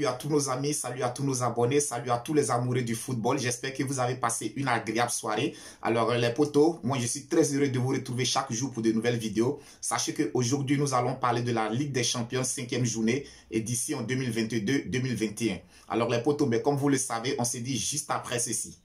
Salut à tous nos amis, salut à tous nos abonnés, salut à tous les amoureux du football. J'espère que vous avez passé une agréable soirée. Alors les potos, moi je suis très heureux de vous retrouver chaque jour pour de nouvelles vidéos. Sachez qu'aujourd'hui nous allons parler de la Ligue des Champions 5e journée édition 2022-2021. Alors les potos, mais comme vous le savez, on s'est dit juste après ceci.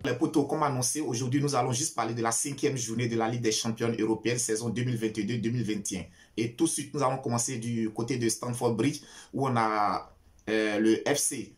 Les potos, comme annoncé, aujourd'hui nous allons juste parler de la 5e journée de la Ligue des Champions européenne saison 2022-2021. Et tout de suite, nous allons commencer du côté de Stamford Bridge où on a le FC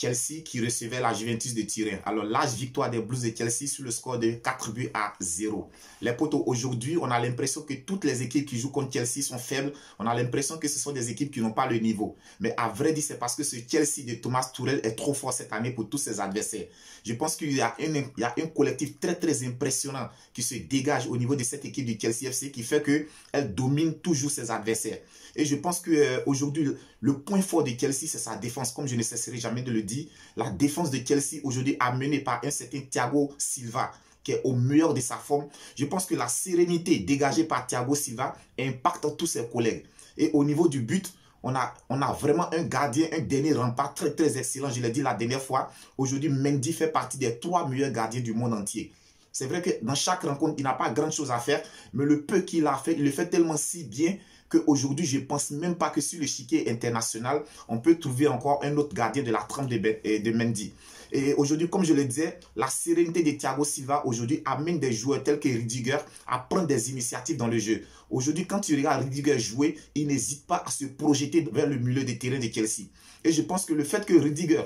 Chelsea qui recevait la Juventus de Turin. Alors, large victoire des Blues de Chelsea sur le score de 4-0. Les potos, aujourd'hui, on a l'impression que toutes les équipes qui jouent contre Chelsea sont faibles. On a l'impression que ce sont des équipes qui n'ont pas le niveau. Mais à vrai dire, c'est parce que ce Chelsea de Thomas Tuchel est trop fort cette année pour tous ses adversaires. Je pense qu'il y a un collectif très impressionnant qui se dégage au niveau de cette équipe du Chelsea FC qui fait qu'elle domine toujours ses adversaires. Et je pense qu'aujourd'hui, le point fort de Chelsea, c'est sa défense. Comme je ne cesserai jamais de le dire, la défense de Chelsea aujourd'hui amenée par un certain Thiago Silva qui est au meilleur de sa forme. Je pense que la sérénité dégagée par Thiago Silva impacte tous ses collègues. Et au niveau du but, on a vraiment un gardien, un dernier rempart très excellent. Je l'ai dit la dernière fois. Aujourd'hui, Mendy fait partie des 3 meilleurs gardiens du monde entier. C'est vrai que dans chaque rencontre, il n'a pas grand chose à faire. Mais le peu qu'il a fait, il le fait tellement si bien qu'aujourd'hui, je ne pense même pas que sur l'échiquier international, on peut trouver encore un autre gardien de la trempe de Mendy. Et aujourd'hui, comme je le disais, la sérénité de Thiago Silva aujourd'hui amène des joueurs tels que Rudiger à prendre des initiatives dans le jeu. Aujourd'hui, quand tu regardes Rudiger jouer, il n'hésite pas à se projeter vers le milieu de terrain de Chelsea. Et je pense que le fait que Rudiger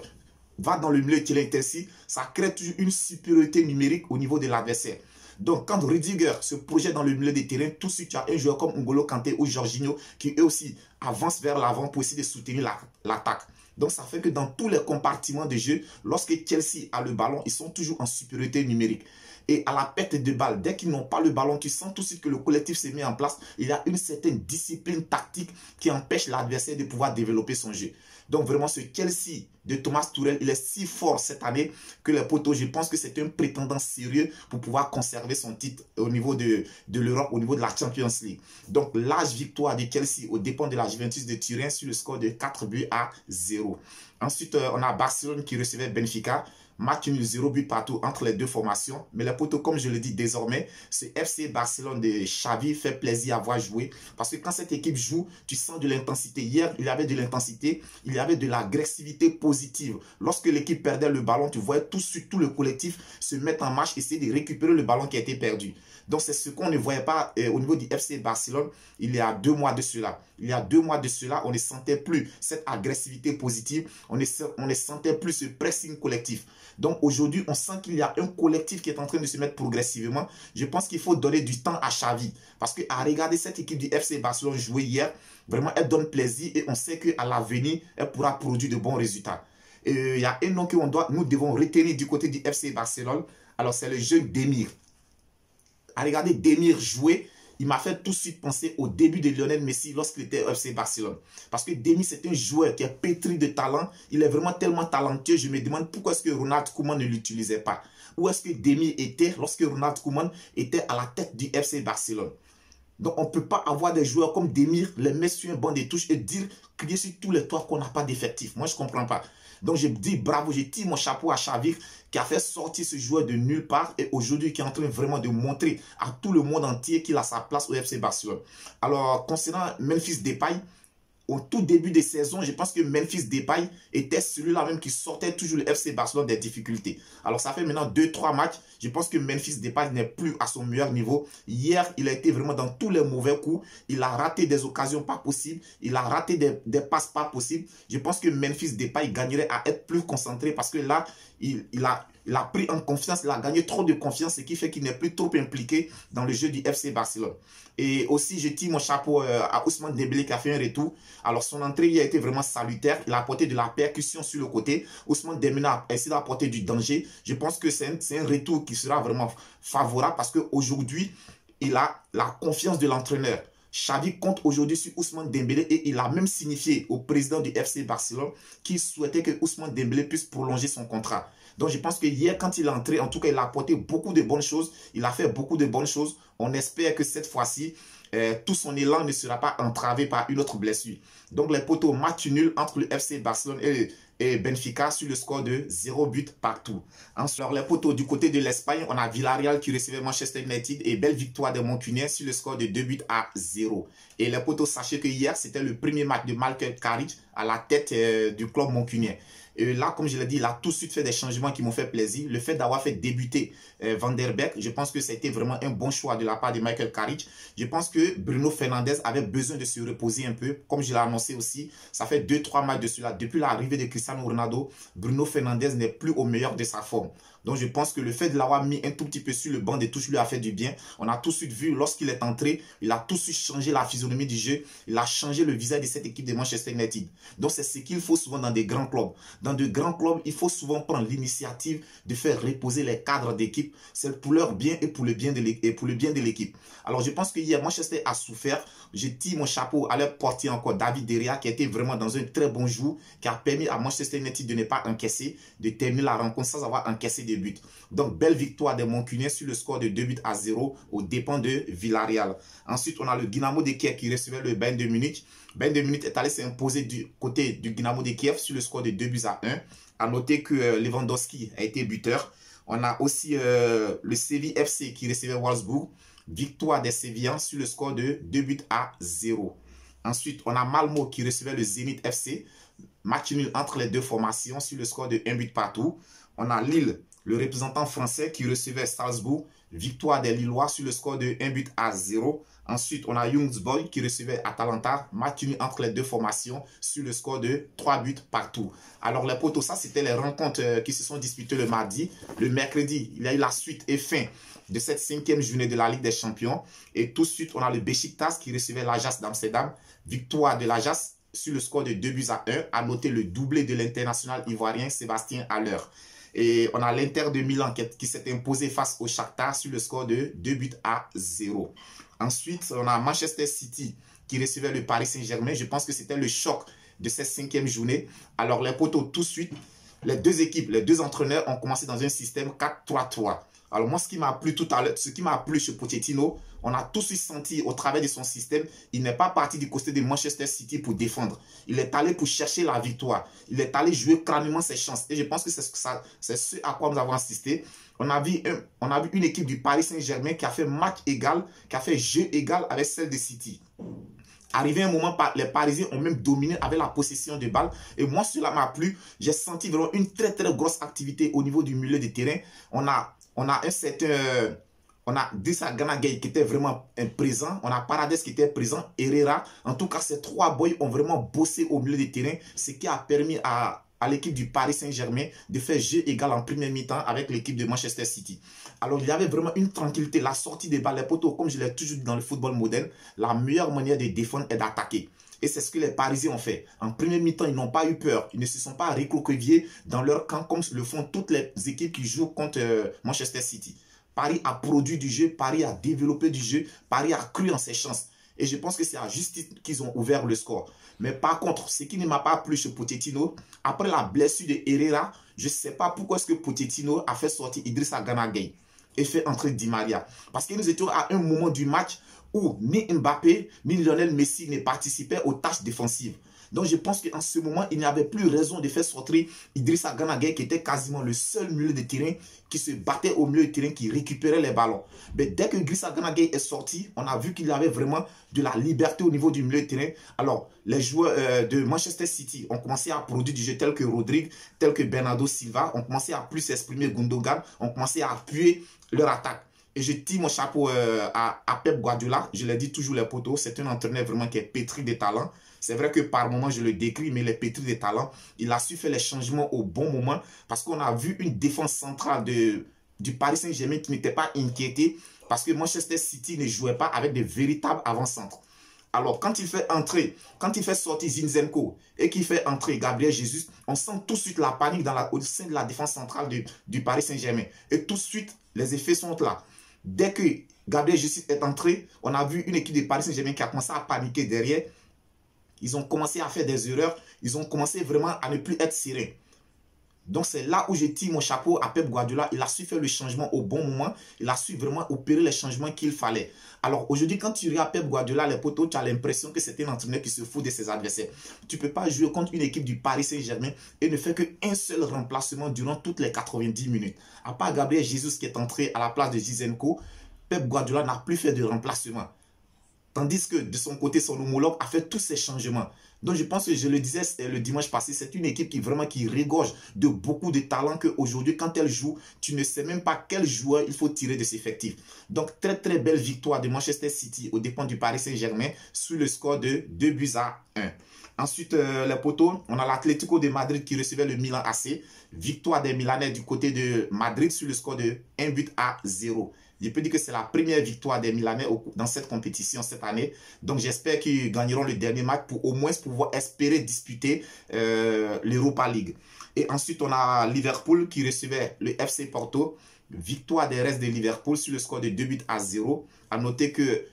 va dans le milieu de terrain de Chelsea, ça crée toujours une supériorité numérique au niveau de l'adversaire. Donc, quand Rudiger se projette dans le milieu des terrains, tout de suite, tu as un joueur comme N'Golo Kanté ou Jorginho qui eux aussi avancent vers l'avant pour essayer de soutenir l'attaque. Donc, ça fait que dans tous les compartiments de jeu, lorsque Chelsea a le ballon, ils sont toujours en supériorité numérique. Et à la perte de balle, dès qu'ils n'ont pas le ballon, tu sens tout de suite que le collectif se met en place. Il y a une certaine discipline tactique qui empêche l'adversaire de pouvoir développer son jeu. Donc vraiment, ce Chelsea de Thomas Tuchel, il est si fort cette année que les potos, je pense que c'est un prétendant sérieux pour pouvoir conserver son titre au niveau de l'Europe, au niveau de la Champions League. Donc, large victoire de Chelsea au dépens de la Juventus de Turin sur le score de 4-0. Ensuite, on a Barcelone qui recevait Benfica. Match nul 0 but partout entre les deux formations. Mais les potos, comme je le dis désormais, ce FC Barcelone de Xavi fait plaisir à voir jouer. Parce que quand cette équipe joue, tu sens de l'intensité. Hier, il y avait de l'intensité, il y avait de l'agressivité positive. Lorsque l'équipe perdait le ballon, tu voyais tout de suite tout le collectif se mettre en marche, essayer de récupérer le ballon qui a été perdu. Donc, c'est ce qu'on ne voyait pas au niveau du FC Barcelone il y a 2 mois de cela. Il y a 2 mois de cela, on ne sentait plus cette agressivité positive, on ne sentait plus ce pressing collectif. Donc, aujourd'hui, on sent qu'il y a un collectif qui est en train de se mettre progressivement. Je pense qu'il faut donner du temps à Xavi. Parce qu'à regarder cette équipe du FC Barcelone jouer hier, vraiment, elle donne plaisir et on sait qu'à l'avenir, elle pourra produire de bons résultats. Et il y a un nom que nous devons retenir du côté du FC Barcelone. Alors, c'est le jeune Demir. À regarder Demir jouer, il m'a fait tout de suite penser au début de Lionel Messi lorsqu'il était au FC Barcelone. Parce que Demir, c'est un joueur qui est pétri de talent. Il est vraiment tellement talentueux. Je me demande pourquoi est-ce que Ronald Koeman ne l'utilisait pas. Où est-ce que Demir était lorsque Ronald Koeman était à la tête du FC Barcelone. Donc, on ne peut pas avoir des joueurs comme Demir, les mettre sur un banc de touche et crier sur tous les toits qu'on n'a pas d'effectif. Moi, je ne comprends pas. Donc, je dis bravo, je tire mon chapeau à Xavi qui a fait sortir ce joueur de nulle part et aujourd'hui qui est en train vraiment de montrer à tout le monde entier qu'il a sa place au FC Barcelone. Alors, concernant Memphis Depay, au tout début de saison, je pense que Memphis Depay était celui-là même qui sortait toujours le FC Barcelone des difficultés. Alors, ça fait maintenant 2-3 matchs. Je pense que Memphis Depay n'est plus à son meilleur niveau. Hier, il a été vraiment dans tous les mauvais coups. Il a raté des occasions pas possibles. Il a raté des passes pas possibles. Je pense que Memphis Depay gagnerait à être plus concentré parce que là, il a pris en confiance, il a gagné trop de confiance, ce qui fait qu'il n'est plus trop impliqué dans le jeu du FC Barcelone. Et aussi, je tire mon chapeau à Ousmane Dembélé qui a fait un retour. Alors, son entrée a été vraiment salutaire. Il a apporté de la percussion sur le côté. Ousmane Dembélé a essayé d'apporter du danger. Je pense que c'est un retour qui sera vraiment favorable parce qu'aujourd'hui, il a la confiance de l'entraîneur. Xavi compte aujourd'hui sur Ousmane Dembélé et il a même signifié au président du FC Barcelone qu'il souhaitait que Ousmane Dembélé puisse prolonger son contrat. Donc je pense que hier, quand il est entré, en tout cas, il a apporté beaucoup de bonnes choses. Il a fait beaucoup de bonnes choses. On espère que cette fois-ci, tout son élan ne sera pas entravé par une autre blessure. Donc les poteaux, match nul entre le FC Barcelone et Benfica sur le score de 0 but partout. Ensuite, les poteaux, du côté de l'Espagne, on a Villarreal qui recevait Manchester United et belle victoire des Mancuniens sur le score de 2 buts à 0. Et les poteaux, sachez que hier, c'était le premier match de Michael Carrick à la tête du club mancunien. Et là, comme je l'ai dit, il a tout de suite fait des changements qui m'ont fait plaisir. Le fait d'avoir fait débuter Van der Beek, je pense que c'était vraiment un bon choix de la part de Michael Carrick. Je pense que Bruno Fernandes avait besoin de se reposer un peu. Comme je l'ai annoncé aussi, ça fait 2-3 matchs de cela. Depuis l'arrivée de Cristiano Ronaldo, Bruno Fernandes n'est plus au meilleur de sa forme. Donc je pense que le fait de l'avoir mis un tout petit peu sur le banc de touche lui a fait du bien. On a tout de suite vu, lorsqu'il est entré, il a tout de suite changé la physionomie du jeu. Il a changé le visage de cette équipe de Manchester United. Donc c'est ce qu'il faut souvent dans des grands clubs. Dans de grands clubs, il faut souvent prendre l'initiative de faire reposer les cadres d'équipe. C'est pour leur bien et pour le bien de l'équipe. Alors je pense que hier, Manchester a souffert. Je tire mon chapeau à leur portier encore, David De Gea, qui était vraiment dans un très bon jour, qui a permis à Manchester United de ne pas encaisser, de terminer la rencontre sans avoir encaissé des buts. Donc belle victoire des Mancuniens sur le score de 2 buts à 0 aux dépens de Villarreal. Ensuite, on a le Dynamo de Kiev qui recevait le Bayern de Munich. Bayern de Munich est allé s'imposer du côté du Dynamo de Kiev sur le score de 2 buts à 1. A noter que Lewandowski a été buteur. On a aussi le Séville FC qui recevait Wolfsburg. Victoire des Sévillans sur le score de 2 buts à 0. Ensuite, on a Malmo qui recevait le Zenit FC. Match nul entre les deux formations sur le score de 1 but partout. On a Lille, le représentant français qui recevait Strasbourg. Victoire des Lillois sur le score de 1 but à 0. Ensuite, on a Young Boys qui recevait Atalanta. Match nul entre les deux formations sur le score de 3 buts partout. Alors les potos, ça c'était les rencontres qui se sont disputées le mardi. Le mercredi, il y a eu la suite et fin de cette 5e journée de la Ligue des Champions. Et tout de suite, on a le Beşiktaş qui recevait l'Ajax d'Amsterdam. Victoire de l'Ajax sur le score de 2 buts à 1. À noter le doublé de l'international ivoirien Sébastien Haller. Et on a l'Inter de Milan qui s'est imposé face au Shakhtar sur le score de 2 buts à 0. Ensuite, on a Manchester City qui recevait le Paris Saint-Germain. Je pense que c'était le choc de cette 5e journée. Alors les potos, tout de suite, les deux équipes, les deux entraîneurs ont commencé dans un système 4-3-3. Alors moi, ce qui m'a plu tout à l'heure, ce qui m'a plu chez Pochettino, on a tout de suite senti au travers de son système, il n'est pas parti du côté de Manchester City pour défendre. Il est allé pour chercher la victoire. Il est allé jouer crânement ses chances. Et je pense que c'est ce à quoi nous avons assisté. On a vu une équipe du Paris Saint-Germain qui a fait match égal, qui a fait jeu égal avec celle de City. Arrivé un moment, les Parisiens ont même dominé avec la possession de balles. Et moi, cela m'a plu. J'ai senti vraiment une très grosse activité au niveau du milieu de terrain. On a un certain... On a Idrissa Gana Gueye qui était vraiment présent. On a Paredes qui était présent. Herrera. En tout cas, ces trois boys ont vraiment bossé au milieu de terrain. Ce qui a permis à l'équipe du Paris Saint-Germain de faire jeu égal en première mi-temps avec l'équipe de Manchester City. Alors, il y avait vraiment une tranquillité. La sortie des balles, les poteaux, comme je l'ai toujours dit dans le football moderne, la meilleure manière de défendre est d'attaquer. Et c'est ce que les Parisiens ont fait. En première mi-temps, ils n'ont pas eu peur. Ils ne se sont pas recroquevillés dans leur camp comme le font toutes les équipes qui jouent contre Manchester City. Paris a produit du jeu, Paris a développé du jeu, Paris a cru en ses chances. Et je pense que c'est à justice qu'ils ont ouvert le score. Mais par contre, ce qui ne m'a pas plu chez Pochettino, après la blessure de Herrera, je ne sais pas pourquoi est-ce que Pochettino a fait sortir Idrissa Gana Gueye et fait entrer Di Maria. Parce que nous étions à un moment du match où ni Mbappé, ni Lionel Messi ne participaient aux tâches défensives. Donc je pense qu'en ce moment, il n'y avait plus raison de faire sortir Idrissa Gana Gueye qui était quasiment le seul milieu de terrain qui se battait au milieu de terrain, qui récupérait les ballons. Mais dès que Idrissa Gana Gueye est sorti, on a vu qu'il y avait vraiment de la liberté au niveau du milieu de terrain. Alors, les joueurs de Manchester City ont commencé à produire du jeu tel que Rodrigue, tel que Bernardo Silva, ont commencé à plus s'exprimer Gundogan, ont commencé à appuyer leur attaque. Et je tire mon chapeau à Pep Guardiola. Je l'ai dit toujours, les potos, c'est un entraîneur vraiment qui est pétri de talent. C'est vrai que par moments, je le décris, mais il est pétri de talent. Il a su faire les changements au bon moment parce qu'on a vu une défense centrale du Paris Saint-Germain qui n'était pas inquiétée parce que Manchester City ne jouait pas avec de véritables avant-centres. Alors, quand il fait sortir Zinchenko et qu'il fait entrer Gabriel Jesus, on sent tout de suite la panique au sein de la défense centrale du Paris Saint-Germain. Et tout de suite, les effets sont là. Dès que Gabriel Jesus est entré. On a vu une équipe de Paris Saint-Germain qui a commencé à paniquer derrière. Ils ont commencé à faire des erreurs. Ils ont commencé vraiment à ne plus être sereins. Donc c'est là où je tire mon chapeau à Pep Guardiola. Il a su faire le changement au bon moment. Il a su vraiment opérer les changements qu'il fallait. Alors aujourd'hui, quand tu regardes Pep Guardiola, les potos, tu as l'impression que c'est un entraîneur qui se fout de ses adversaires. Tu ne peux pas jouer contre une équipe du Paris Saint-Germain et ne faire qu'un seul remplacement durant toutes les 90 minutes. À part Gabriel Jesus qui est entré à la place de Zizenko, Pep Guardiola n'a plus fait de remplacement. Tandis que de son côté, son homologue a fait tous ces changements. Donc je pense que je le disais le dimanche passé, c'est une équipe qui regorge de beaucoup de talent qu'aujourd'hui, quand elle joue, tu ne sais même pas quel joueur il faut tirer de ses effectifs. Donc très très belle victoire de Manchester City aux dépens du Paris Saint-Germain sur le score de 2-1. Ensuite, les poteaux, on a l'Atlético de Madrid qui recevait le Milan AC. Victoire des Milanais du côté de Madrid sur le score de 1-0. Je peux dire que c'est la première victoire des Milanais dans cette compétition cette année. Donc j'espère qu'ils gagneront le dernier match pour au moins pouvoir espérer disputer l'Europa League. Et ensuite, on a Liverpool qui recevait le FC Porto. Victoire des restes de Liverpool sur le score de 2-0. À noter que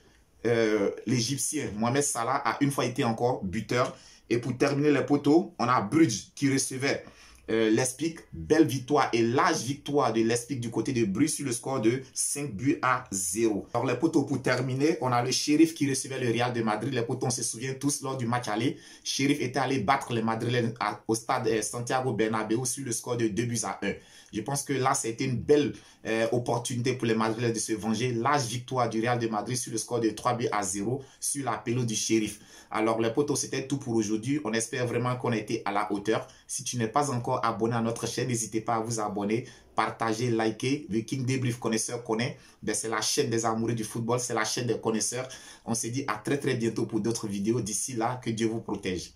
l'Égyptien Mohamed Salah a une fois été encore buteur. Et pour terminer les poteaux, on a Bruges qui recevait l'Espic. Belle victoire et large victoire de l'Espic du côté de Bruges sur le score de 5-0. Alors les poteaux, pour terminer, on a le Sheriff qui recevait le Real de Madrid. Les poteaux, on se souvient tous lors du match aller. Sheriff était allé battre les Madrilènes au stade Santiago Bernabéu sur le score de 2-1. Je pense que là, c'était une belle opportunité pour les Madrilènes de se venger. Large victoire du Real de Madrid sur le score de 3-0 sur la pelouse du Sheriff. Alors les potos, c'était tout pour aujourd'hui. On espère vraiment qu'on a été à la hauteur. Si tu n'es pas encore abonné à notre chaîne, n'hésitez pas à vous abonner, partager, liker. Le King Débrief Connaisseur connaît. C'est la chaîne des amoureux du football, c'est la chaîne des connaisseurs. On se dit à très très bientôt pour d'autres vidéos. D'ici là, que Dieu vous protège.